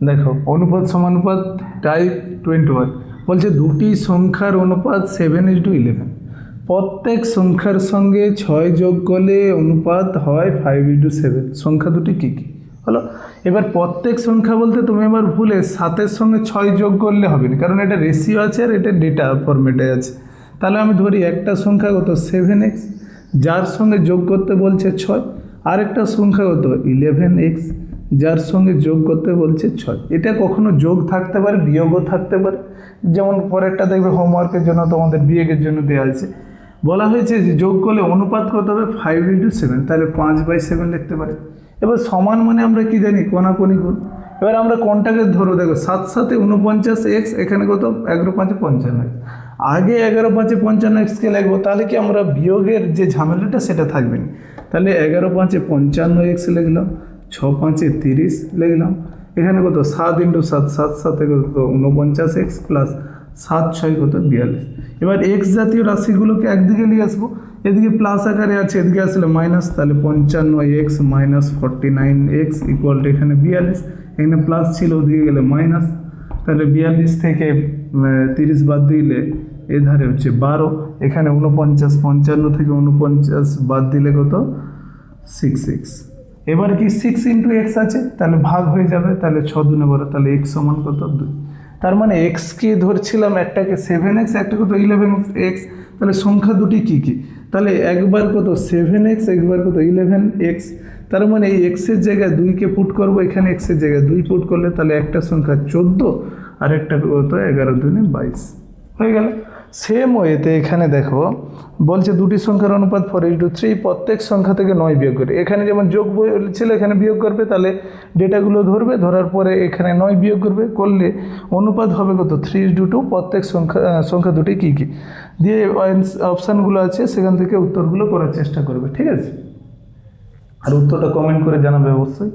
দেখো অনুপাত সমানুপাত টাইপ 21 বলছে দুটি সংখ্যার অনুপাত 7:11। প্রত্যেক সংখ্যার সঙ্গে 6 যোগ করলে অনুপাত হয় 5:7। সংখ্যা দুটি কী কী হলো? এবার প্রত্যেক সংখ্যা বলতে তুমি এবার ভুলে 7-এর সঙ্গে 6 যোগ করলে হবে না, কারণ এটা রেশিও আছে আর এটা ডেটা ফরম্যাটে আছে। তাহলে আমি ধরি একটা সংখ্যা কত 7x, যার সঙ্গে যোগ করতে বলছে 6, আরেকটা সংখ্যা কত 11x, যার সঙ্গে যোগ করতে বলছে 6। এটা কখনো যোগ থাকতে পারে, বিয়োগও থাকতে পারে। যেমন পরেরটা দেখবে হোমওয়ার্কের জন্য তোমাদের বিয়োগের জন্য দেওয়া আছে, বলা হয়েছে যে যোগ করলে অনুপাত কত হবে 5:7, তাহলে 5/7 লিখতে পারে। এবার সমান মানে আমরা কি জানি, কোনাকুনি গুণ। এবার আমরা কোনটাকে ধরো, দেখো 7 7 49x, এখানে কত 11 5 55। আগে 11 5 55xকে লিখবো, তাহলে কি আমরা বিয়োগের যে ঝামেলাটা সেটা থাকবে না। তাহলে 11 5 55x লিখলাম, 6 5 30 লিখলাম। এখানে কত 7 × 7 7 7 কত 49x প্লাস 7 6 কত 42। এবার এক্স জাতীয় রাশিগুলোকে একদিকে নিয়ে আসবো, এদিকে প্লাস আকারে আছে, এদিকে আসলে মাইনাস, তাহলে 55x minus 49x equal to এখানে 42। এখানে প্লাস ছিল, ওদিকে গেলে মাইনাস, তাহলে 42 থেকে 30 বাদ দিলে এ ধারে হচ্ছে 12। এখানে 49, 55 থেকে 49 বাদ দিলে কত 6x। এবার কি 6 × x আছে, তাহলে ভাগ হয়ে যাবে, তাহলে 6 2 12, তাহলে x সমান কত 2। তার মানে এক্সকে ধরছিলাম, একটাকে 7x, একটা কত 11x। তাহলে সংখ্যা দুটি কী কী? তাহলে একবার কত 7x, একবার কত 11x। তার মানে এই এক্সের জায়গায় 2কে পুট করবো, এখানে এক্সের জায়গায় 2 পুট করলে তাহলে একটা সংখ্যা 14 আর একটা কত 11 2 22 হয়ে গেল। সেম ওয়েতে এখানে দেখো বলছে দুটি সংখ্যার অনুপাত 4:3, প্রত্যেক সংখ্যা থেকে 9 বিয়োগ করে। এখানে যেমন যোগ বলছিল, এখানে বিয়োগ করবে, তাহলে ডেটাগুলো ধরবে, ধরার পরে এখানে 9 বিয়োগ করবে, করলে অনুপাত হবে কত 3:2। প্রত্যেক সংখ্যা দুটি কী কী দিয়ে অপশানগুলো আছে, সেখান থেকে উত্তরগুলো করার চেষ্টা করবে, ঠিক আছে? আর উত্তরটা কমেন্ট করে জানাবে অবশ্যই।